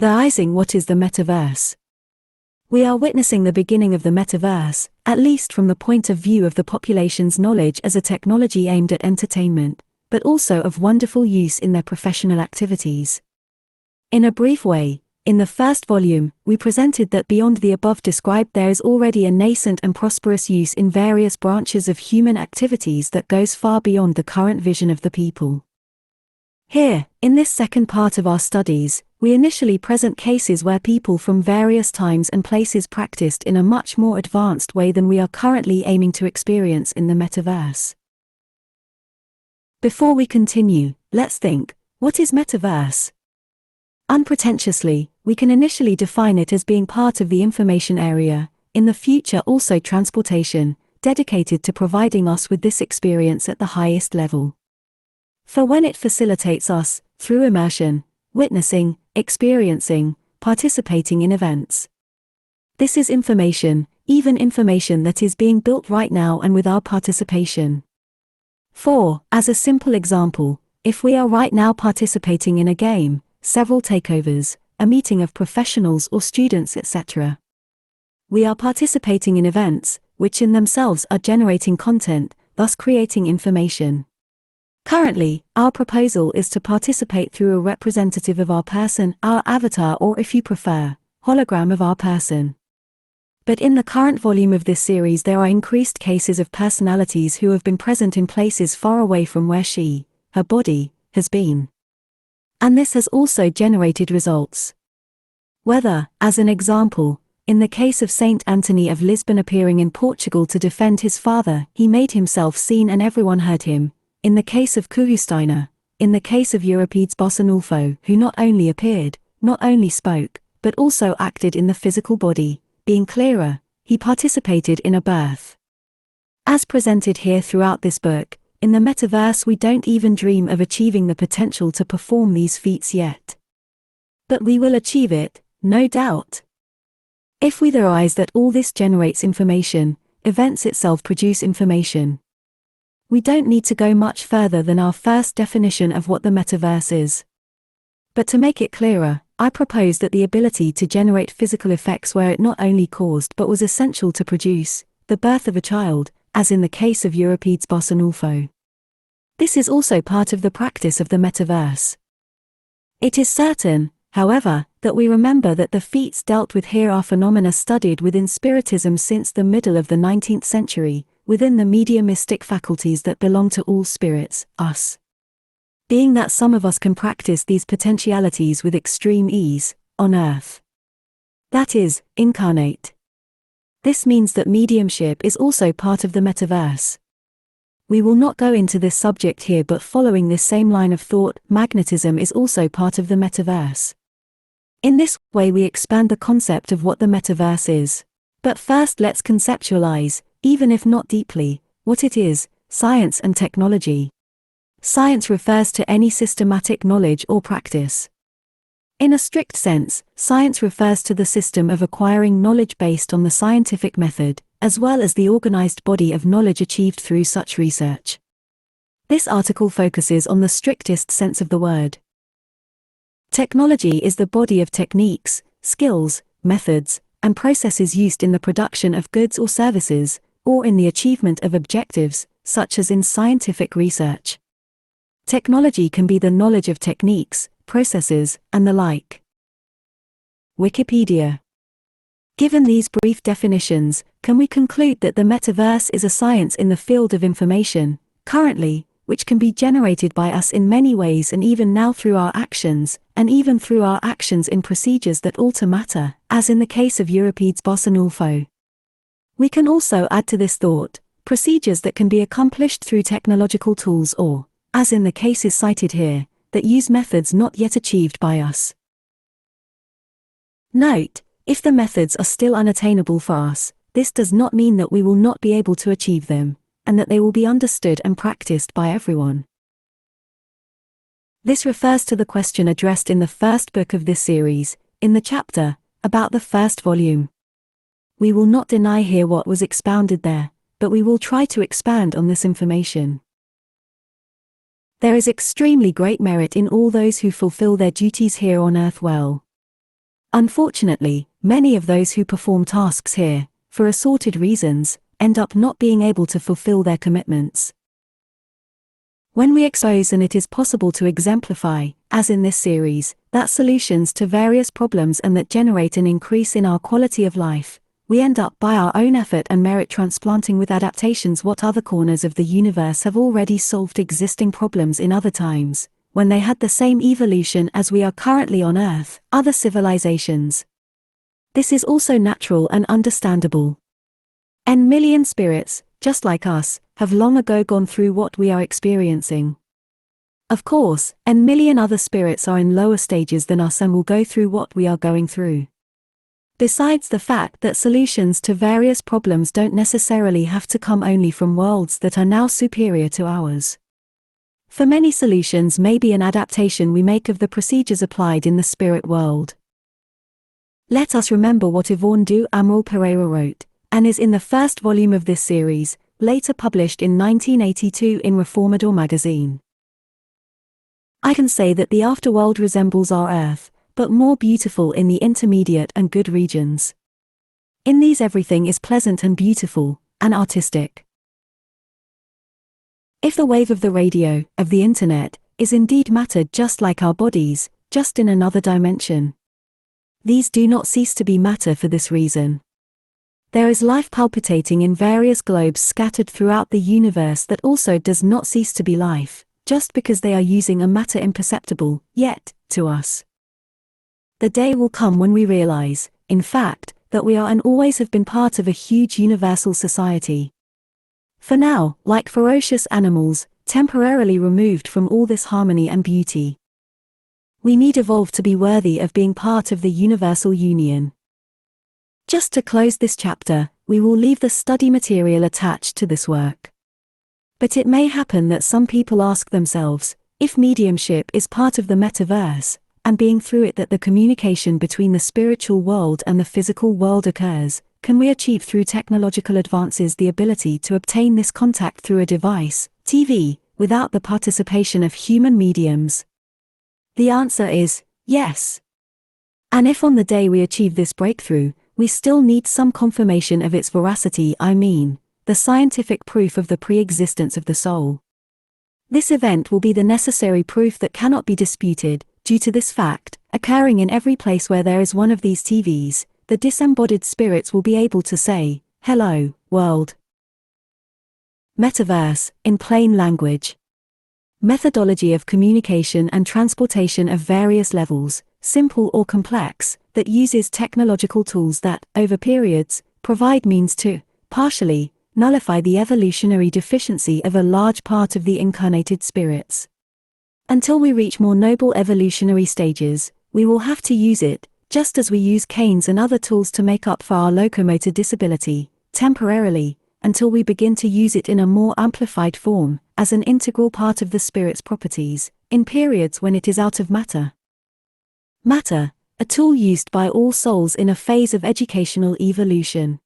Theorizing what is the Metaverse. We are witnessing the beginning of the Metaverse, at least from the point of view of the population's knowledge as a technology aimed at entertainment, but also of wonderful use in their professional activities. In a brief way, in the first volume, we presented that beyond the above described there is already a nascent and prosperous use in various branches of human activities that goes far beyond the current vision of the people. Here, in this second part of our studies, we initially present cases where people from various times and places practiced in a much more advanced way than we are currently aiming to experience in the Metaverse. Before we continue, let's think, what is Metaverse? Unpretentiously, we can initially define it as being part of the information area, in the future also transportation, dedicated to providing us with this experience at the highest level. For when it facilitates us, through immersion, witnessing, experiencing, participating in events. This is information, even information that is being built right now and with our participation. For, as a simple example, if we are right now participating in a game, several takeovers, a meeting of professionals or students, etc. We are participating in events, which in themselves are generating content, thus creating information. Currently, our proposal is to participate through a representative of our person, our avatar, or if you prefer, hologram of our person. But in the current volume of this series there are increased cases of personalities who have been present in places far away from where she, her body, has been. And this has also generated results. Whether, as an example, in the case of Saint Anthony of Lisbon appearing in Portugal to defend his father, he made himself seen and everyone heard him. In the case of Kuhsteiner, in the case of Euripides Bossanulfo, who not only appeared, not only spoke, but also acted in the physical body, being clearer, he participated in a birth. As presented here throughout this book, in the Metaverse we don't even dream of achieving the potential to perform these feats yet. But we will achieve it, no doubt. If we theorize that all this generates information, events itself produce information. We don't need to go much further than our first definition of what the Metaverse is. But to make it clearer, I propose that the ability to generate physical effects where it not only caused but was essential to produce the birth of a child, as in the case of Euripides Bossanulfo. This is also part of the practice of the Metaverse. It is certain, however, that we remember that the feats dealt with here are phenomena studied within Spiritism since the middle of the 19th century, within the mediumistic faculties that belong to all spirits, us. Being that some of us can practice these potentialities with extreme ease, on earth. That is, incarnate. This means that mediumship is also part of the Metaverse. We will not go into this subject here, but following this same line of thought, magnetism is also part of the Metaverse. In this way we expand the concept of what the Metaverse is. But first let's conceptualize, even if not deeply, what it is: science and technology. Science refers to any systematic knowledge or practice. In a strict sense, science refers to the system of acquiring knowledge based on the scientific method, as well as the organized body of knowledge achieved through such research. This article focuses on the strictest sense of the word. Technology is the body of techniques, skills, methods, and processes used in the production of goods or services, or in the achievement of objectives, such as in scientific research. Technology can be the knowledge of techniques, processes, and the like. Wikipedia. Given these brief definitions, can we conclude that the Metaverse is a science in the field of information, currently, which can be generated by us in many ways and even now through our actions, and even through our actions in procedures that alter matter, as in the case of Euripides Bossanulfo. We can also add to this thought, procedures that can be accomplished through technological tools or, as in the cases cited here, that use methods not yet achieved by us. Note, if the methods are still unattainable for us, this does not mean that we will not be able to achieve them, and that they will be understood and practiced by everyone. This refers to the question addressed in the first book of this series, in the chapter about the first volume. We will not deny here what was expounded there, but we will try to expand on this information. There is extremely great merit in all those who fulfill their duties here on earth well. Unfortunately, many of those who perform tasks here, for assorted reasons, end up not being able to fulfill their commitments. When we expose, and it is possible to exemplify, as in this series, that solutions to various problems and that generate an increase in our quality of life, we end up by our own effort and merit transplanting with adaptations what other corners of the universe have already solved existing problems in other times, when they had the same evolution as we are currently on Earth, other civilizations. This is also natural and understandable. N million spirits, just like us, have long ago gone through what we are experiencing. Of course, N million other spirits are in lower stages than us and will go through what we are going through. Besides the fact that solutions to various problems don't necessarily have to come only from worlds that are now superior to ours. For many, solutions may be an adaptation we make of the procedures applied in the spirit world. Let us remember what Yvonne do Amaral Pereira wrote, and is in the first volume of this series, later published in 1982 in Reformador magazine. I can say that the afterworld resembles our Earth, but more beautiful in the intermediate and good regions. In these everything is pleasant and beautiful, and artistic. If the wave of the radio, of the internet, is indeed matter just like our bodies, just in another dimension, these do not cease to be matter for this reason. There is life palpitating in various globes scattered throughout the universe that also does not cease to be life, just because they are using a matter imperceptible, yet, to us. The day will come when we realize, in fact, that we are and always have been part of a huge universal society. For now, like ferocious animals, temporarily removed from all this harmony and beauty. We need evolve to be worthy of being part of the universal union. Just to close this chapter, we will leave the study material attached to this work. But it may happen that some people ask themselves, if mediumship is part of the metaverse, and being through it that the communication between the spiritual world and the physical world occurs, can we achieve through technological advances the ability to obtain this contact through a device, TV, without the participation of human mediums? The answer is, yes. And if on the day we achieve this breakthrough, we still need some confirmation of its veracity, I mean, the scientific proof of the pre-existence of the soul. This event will be the necessary proof that cannot be disputed. Due to this fact, occurring in every place where there is one of these TVs, the disembodied spirits will be able to say, "Hello, world." Metaverse, in plain language. Methodology of communication and transportation of various levels, simple or complex, that uses technological tools that, over periods, provide means to, partially, nullify the evolutionary deficiency of a large part of the incarnated spirits. Until we reach more noble evolutionary stages, we will have to use it, just as we use canes and other tools to make up for our locomotor disability, temporarily, until we begin to use it in a more amplified form, as an integral part of the spirit's properties, in periods when it is out of matter. Matter, a tool used by all souls in a phase of educational evolution.